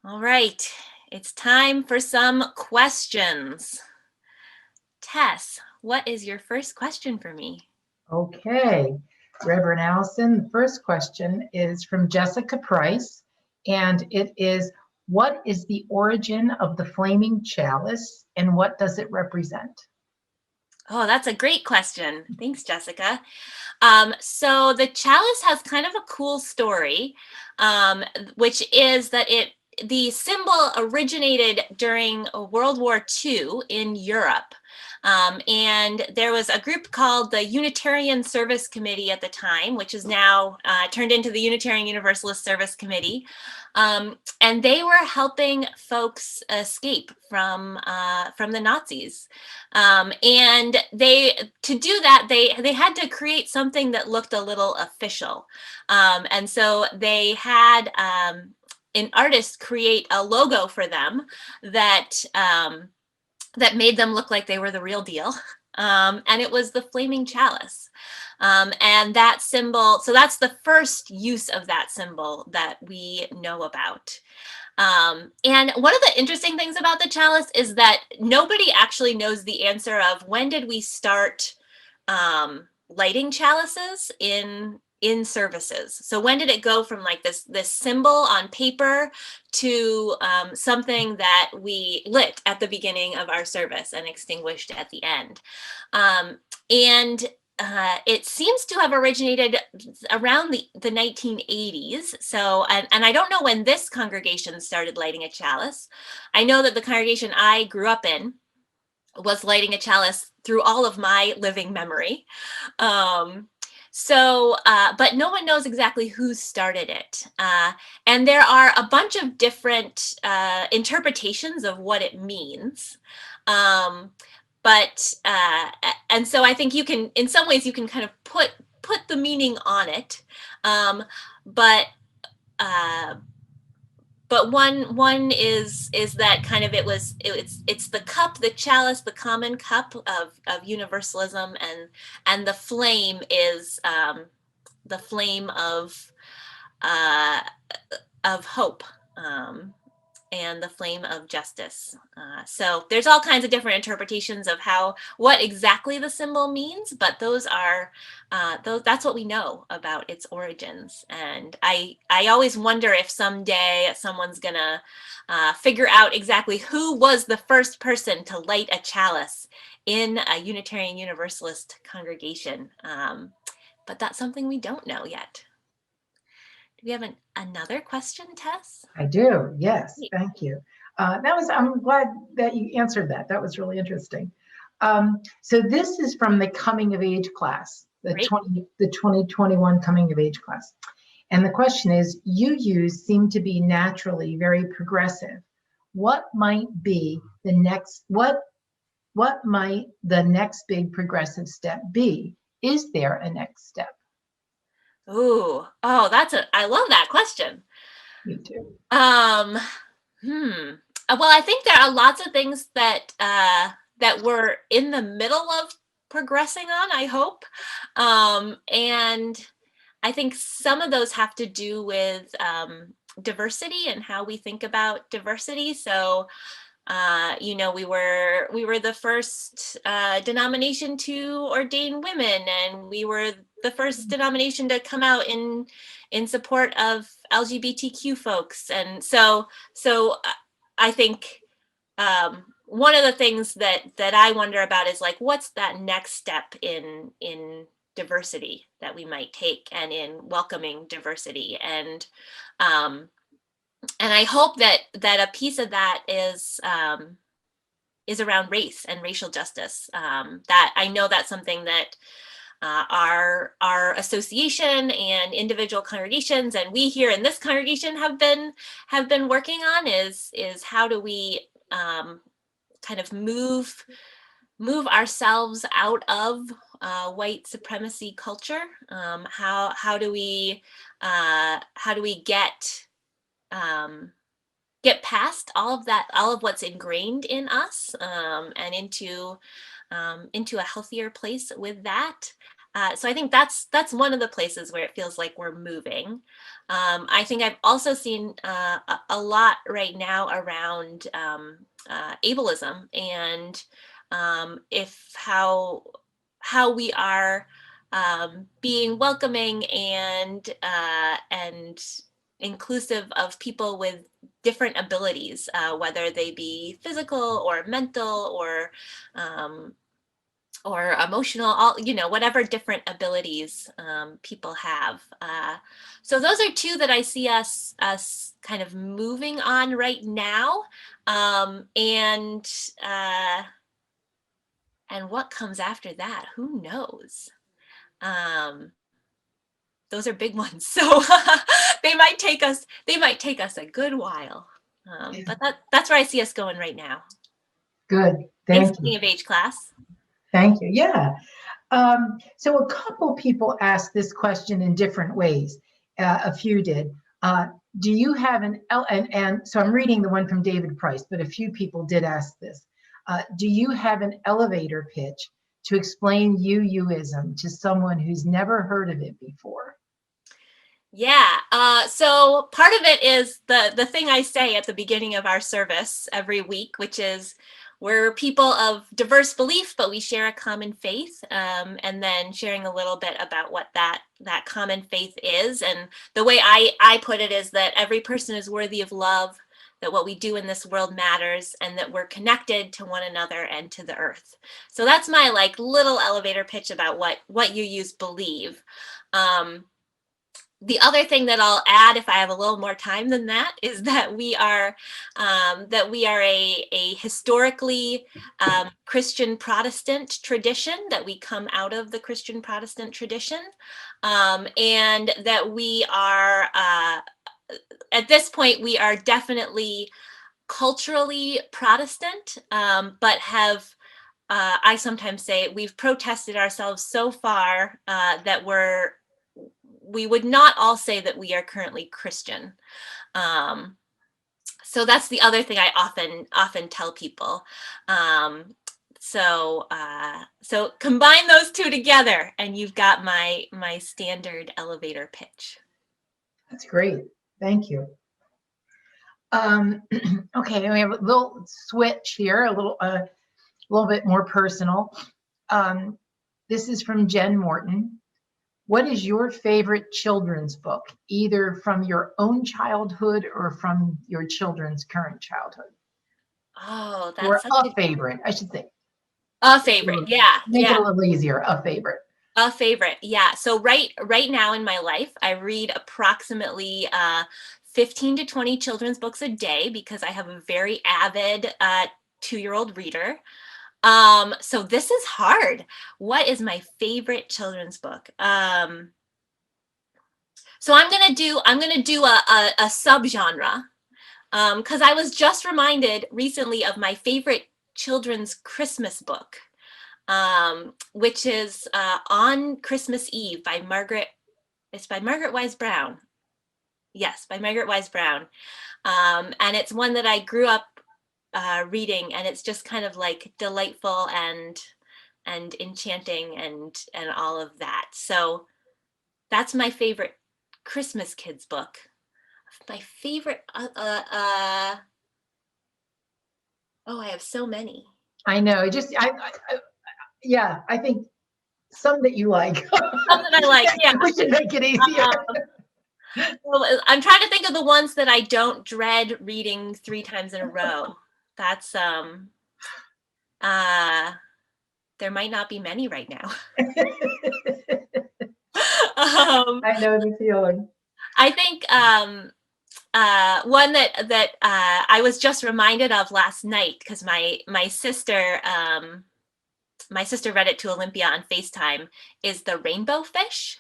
All right, it's time for some questions. Tess, what is your first question for me? Okay, Reverend Allison, the first question is from Jessica Price, and it is, what is the origin of the flaming chalice and what does it represent? Oh, that's a great question. Thanks, Jessica. So the chalice has kind of a cool story, which is that the symbol originated during World War II in Europe. And there was a group called the Unitarian Service Committee at the time, which is now turned into the Unitarian Universalist Service Committee. And they were helping folks escape from the Nazis. And to do that, they had to create something that looked a little official. And so they had an artist create a logo for them that that made them look like they were the real deal. And it was the flaming chalice. And that symbol, so that's the first use of that symbol that we know about. And one of the interesting things about the chalice is that nobody actually knows the answer of when did we start lighting chalices in services. So when did it go from like this symbol on paper to something that we lit at the beginning of our service and extinguished at the end? And it seems to have originated around the 1980s. So, and I don't know when this congregation started lighting a chalice. I know that the congregation I grew up in was lighting a chalice through all of my living memory. But no one knows exactly who started it. And there are a bunch of different interpretations of what it means. But and so I think you can, in some ways, you can kind of put the meaning on it. But one is that kind of it's the cup, the chalice, the common cup of universalism, and the flame is the flame of hope, and the flame of justice. So there's all kinds of different interpretations of what exactly the symbol means, but that's what we know about its origins. And I always wonder if someday someone's gonna figure out exactly who was the first person to light a chalice in a Unitarian Universalist congregation. But that's something we don't know yet. Do we have another question, Tess? I do, yes, Great. thank you. I'm glad that you answered that. That was really interesting. So this is from the coming of age class, the Great. 2021 coming of age class. And the question is, UUs seem to be naturally very progressive. What might be the next, what might the next big progressive step be? Is there a next step? Ooh, I love that question. Me too. Um, Well, I think there are lots of things that we're in the middle of progressing on, I hope. And I think some of those have to do with diversity and how we think about diversity. So we were the first denomination to ordain women, and we were the first denomination to come out in support of LGBTQ folks. And so I think one of the things that I wonder about is like, what's that next step in diversity that we might take, and in welcoming diversity, and I hope that a piece of that is around race and racial justice. That I know that's something that our association and individual congregations, and we here in this congregation have been working on, is how do we kind of move ourselves out of white supremacy culture? How do we get past all of that, all of what's ingrained in us, and into a healthier place with that? So I think that's one of the places where it feels like we're moving. I think I've also seen a lot right now around ableism and if how we are being welcoming and inclusive of people with different abilities, whether they be physical or mental um, or emotional, all whatever different abilities people have. So those are two that I see us kind of moving on right now, uh, and what comes after that, who knows? Um, those are big ones, so they might take us a good while. Yeah. But that's where I see us going right now. Good. Thanks, Thank you. coming of age class. Thank you. Yeah. So a couple people asked this question in different ways. A few did. Uh, do you have and so I'm reading the one from David Price, but a few people did ask this. Do you have an elevator pitch to explain UUism to someone who's never heard of it before? Yeah. So part of it is the thing I say at the beginning of our service every week, which is we're people of diverse belief, but we share a common faith. And then sharing a little bit about what that common faith is. And the way I put it is that every person is worthy of love, that what we do in this world matters, and that we're connected to one another and to the earth. So that's my like little elevator pitch about what you use believe. The other thing that I'll add, if I have a little more time than that, is that we are a historically Christian Protestant tradition, that we come out of the Christian Protestant tradition, and that we are at this point we are definitely culturally Protestant, but have I sometimes say we've protested ourselves so far that we would not all say that we are currently Christian. Um, so that's the other thing I often tell people. So combine those two together, and you've got my standard elevator pitch. That's great. Thank you. Okay, we have a little switch here, a little bit more personal. Um, this is from Jen Morton. What is your favorite children's book, either from your own childhood or from your children's current childhood? Oh, that's Or such a favorite, I should say. a favorite. Yeah, Make it yeah. a little easier, a favorite. A favorite, yeah. So right now in my life, I read approximately 15 to 20 children's books a day because I have a very avid 2-year-old reader. So this is hard. What is my favorite children's book? So I'm gonna do a subgenre because I was just reminded recently of my favorite children's Christmas book, which is On Christmas Eve by Margaret. It's by Margaret Wise Brown. Yes, by Margaret Wise Brown. And it's one that I grew up reading, and it's just kind of like delightful and enchanting and all of that. So that's my favorite Christmas kids book. My favorite. Oh, I have so many. I know, just yeah, I think some that you like. Some that I like. Yeah. We should make it easier. Well, I'm trying to think of the ones that I don't dread reading 3 times in a row. That's uh there might not be many right now. I know the feeling. I think one that I was just reminded of last night because my sister read it to Olympia on FaceTime, is The Rainbow Fish.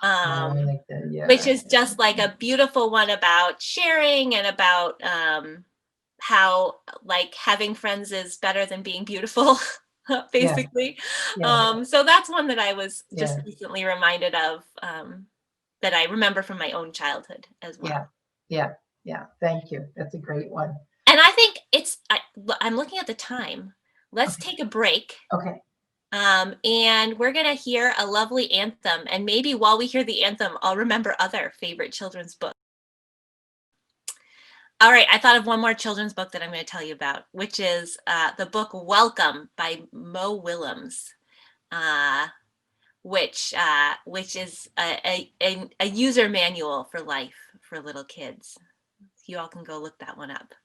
Oh, I Um, like that. Yeah. which is just like a beautiful one about sharing and about how like having friends is better than being beautiful, Yeah. basically. Yeah. So that's one that I was just Yeah. recently reminded of, that I remember from my own childhood as Yeah. well. Yeah. Yeah. Thank you. That's a great one. And I think I'm looking at the time. Let's Okay. take a break Okay. And we're going to hear a lovely anthem. And maybe while we hear the anthem, I'll remember other favorite children's books. All right, I thought of one more children's book that I'm going to tell you about, which is the book Welcome by Mo Willems, which is a user manual for life for little kids. You all can go look that one up.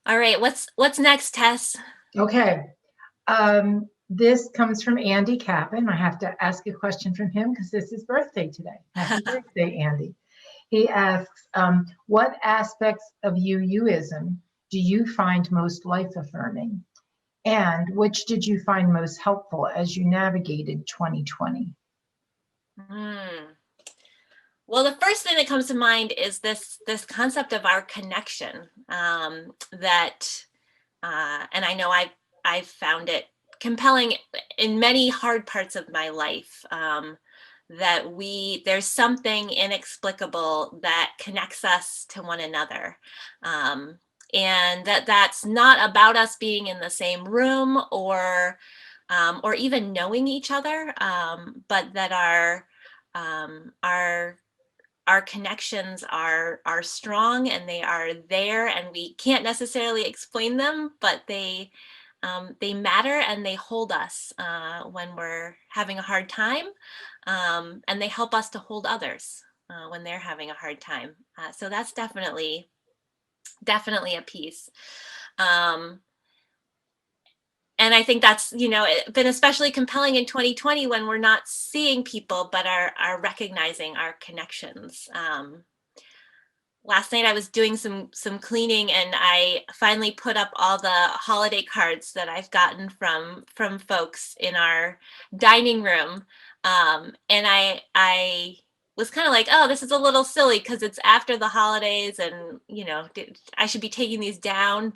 All right, what's next, Tess? Okay. This comes from Andy Cappin. I have to ask a question from him because this is birthday today. Happy birthday, Andy. He asks, what aspects of youism do you find most life affirming? And which did you find most helpful as you navigated 2020? Well, the first thing that comes to mind is this concept of our connection, that, and I know I've found it compelling in many hard parts of my life, that there's something inexplicable that connects us to one another. And that's not about us being in the same room or even knowing each other, but that our connections are strong and they are there, and we can't necessarily explain them, but they matter and they hold us when we're having a hard time, and they help us to hold others when they're having a hard time. So that's definitely a piece. And I think that's, been especially compelling in 2020 when we're not seeing people, but are recognizing our connections. Last night I was doing some cleaning, and I finally put up all the holiday cards that I've gotten from folks in our dining room. And I was kind of like, oh, this is a little silly because it's after the holidays, and I should be taking these down,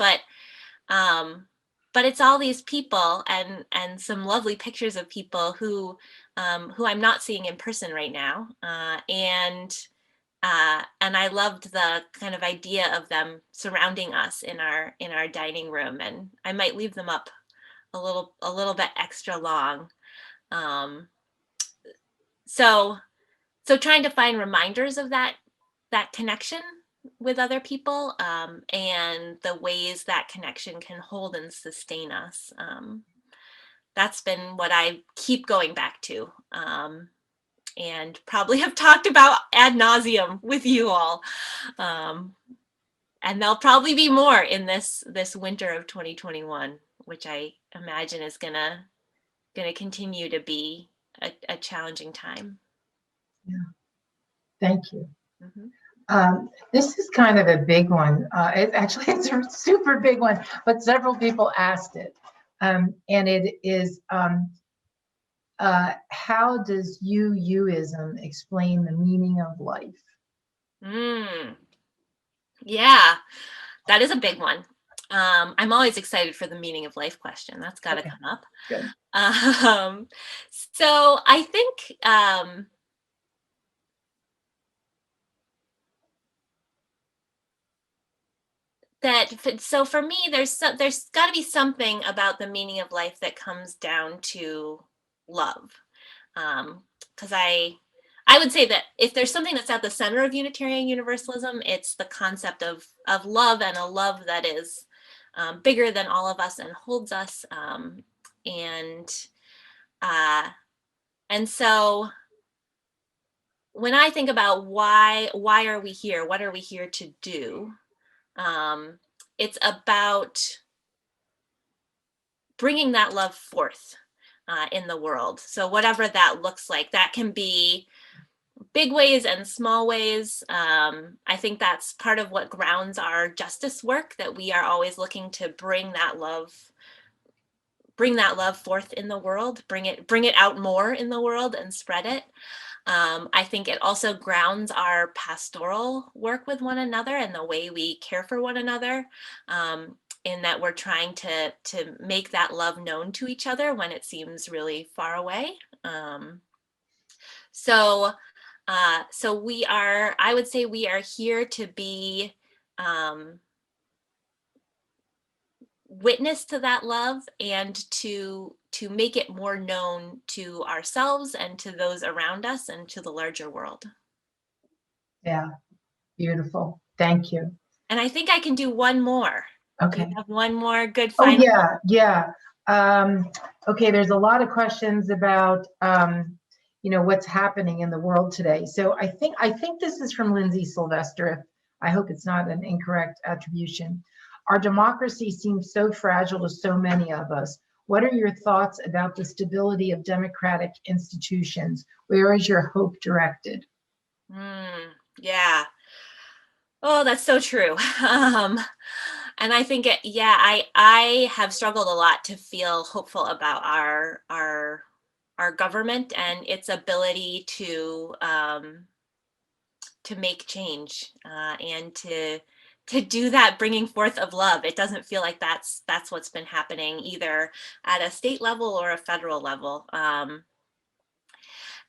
um, but it's all these people and some lovely pictures of people who I'm not seeing in person right now, and I loved the kind of idea of them surrounding us in our dining room, and I might leave them up a little bit extra long. Um, so trying to find reminders of that connection with other people, and the ways that connection can hold and sustain us. That's been what I keep going back to, and probably have talked about ad nauseum with you all. And there'll probably be more in this winter of 2021, which I imagine is gonna continue to be a challenging time. Yeah, thank you. Mm-hmm. This is kind of a big one. It's a super big one, but several people asked it. And it is, how does youism explain the meaning of life? Yeah, that is a big one. I'm always excited for the meaning of life question. That's got to come up. Good. So I think so for me, there's got to be something about the meaning of life that comes down to love, because I would say that if there's something that's at the center of Unitarian Universalism, it's the concept of love, and a love that is bigger than all of us and holds us, and so when I think about why are we here, what are we here to do, it's about bringing that love forth in the world. So whatever that looks like, that can be big ways and small ways. I think that's part of what grounds our justice work, that we are always looking to bring that love forth in the world, bring it out more in the world and spread it. I think it also grounds our pastoral work with one another and the way we care for one another, in that we're trying to make that love known to each other when it seems really far away. So I would say we are here to be witness to that love and to make it more known to ourselves and to those around us and to the larger world. Yeah, beautiful. Thank you. And I think I can do one more. Do you Okay. have one more good Oh, final? yeah, yeah. Okay, there's a lot of questions about what's happening in the world today. So I think this is from Lindsay Sylvester. I hope it's not an incorrect attribution. Our democracy seems so fragile to so many of us. What are your thoughts about the stability of democratic institutions? Where is your hope directed? Yeah. Oh, that's so true. Um, and I think yeah, I have struggled a lot to feel hopeful about our government and its ability to make change and to do that bringing forth of love. It doesn't feel like that's what's been happening either at a state level or a federal level. And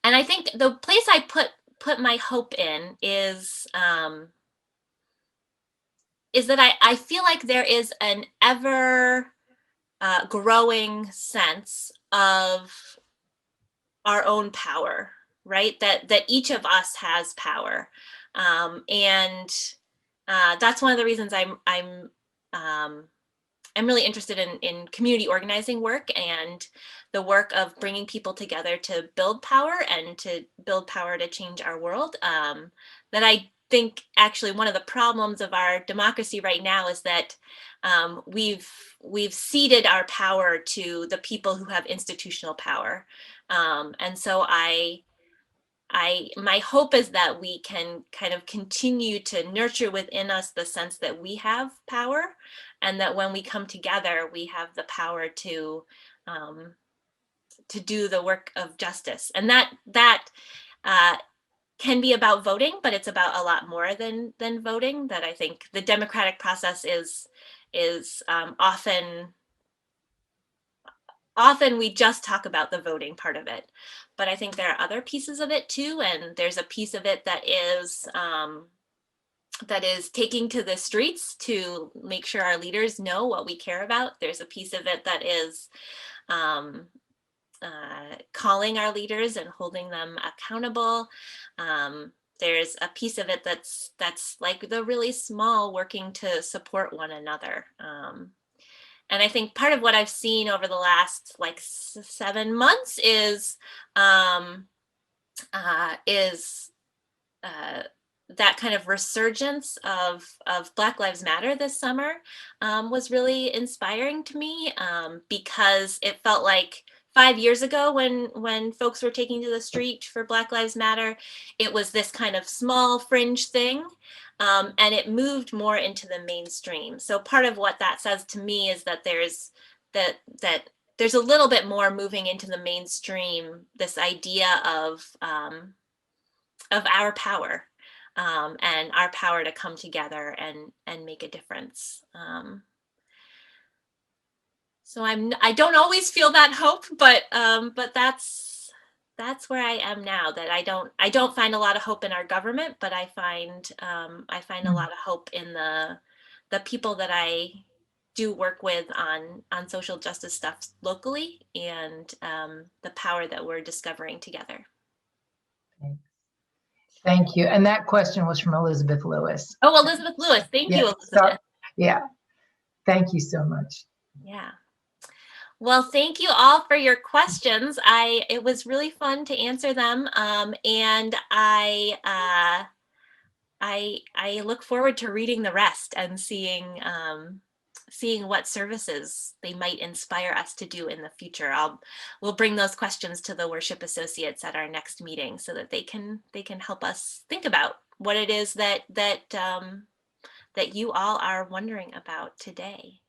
I think the place I put my hope in is that I feel like there is an ever growing sense of our own power, right? That each of us has power, and that's one of the reasons um, I'm really interested in community organizing work and the work of bringing people together to build power and to build power to change our world. That I think actually one of the problems of our democracy right now is that we've ceded our power to the people who have institutional power, and so my hope is that we can kind of continue to nurture within us the sense that we have power, and that when we come together, we have the power um, to do the work of justice, and that uh, can be about voting, but it's about a lot more than voting. That I think the democratic process is often we just talk about the voting part of it, but I think there are other pieces of it too, and there's a piece of it that is taking to the streets to make sure our leaders know what we care about. There's a piece of it that is um, calling our leaders and holding them accountable. There's a piece of it that's like the really small working to support one another. And I think part of what I've seen over the last like 7 months um, is that kind of resurgence of Black Lives Matter this summer was really inspiring to me, because it felt like 5 years ago when folks were taking to the street for Black Lives Matter, it was this kind of small fringe thing, and it moved more into the mainstream. So part of what that says to me is that that there's a little bit more moving into the mainstream, this idea of our power, and our power to come together and make a difference. So I don't always feel that hope, but that's where I am now. That I don't find a lot of hope in our government, but I find a lot of hope in the people that I do work with on social justice stuff locally, and the power that we're discovering together. Thank you. And that question was from Elizabeth Lewis. Oh, Elizabeth Lewis. Thank you, Yeah. So, Elizabeth. yeah. Thank you so much. Yeah. Well, thank you all for your questions. It was really fun to answer them, and I look forward to reading the rest and seeing what services they might inspire us to do in the future. We'll bring those questions to the worship associates at our next meeting so that they can help us think about what it is that you all are wondering about today.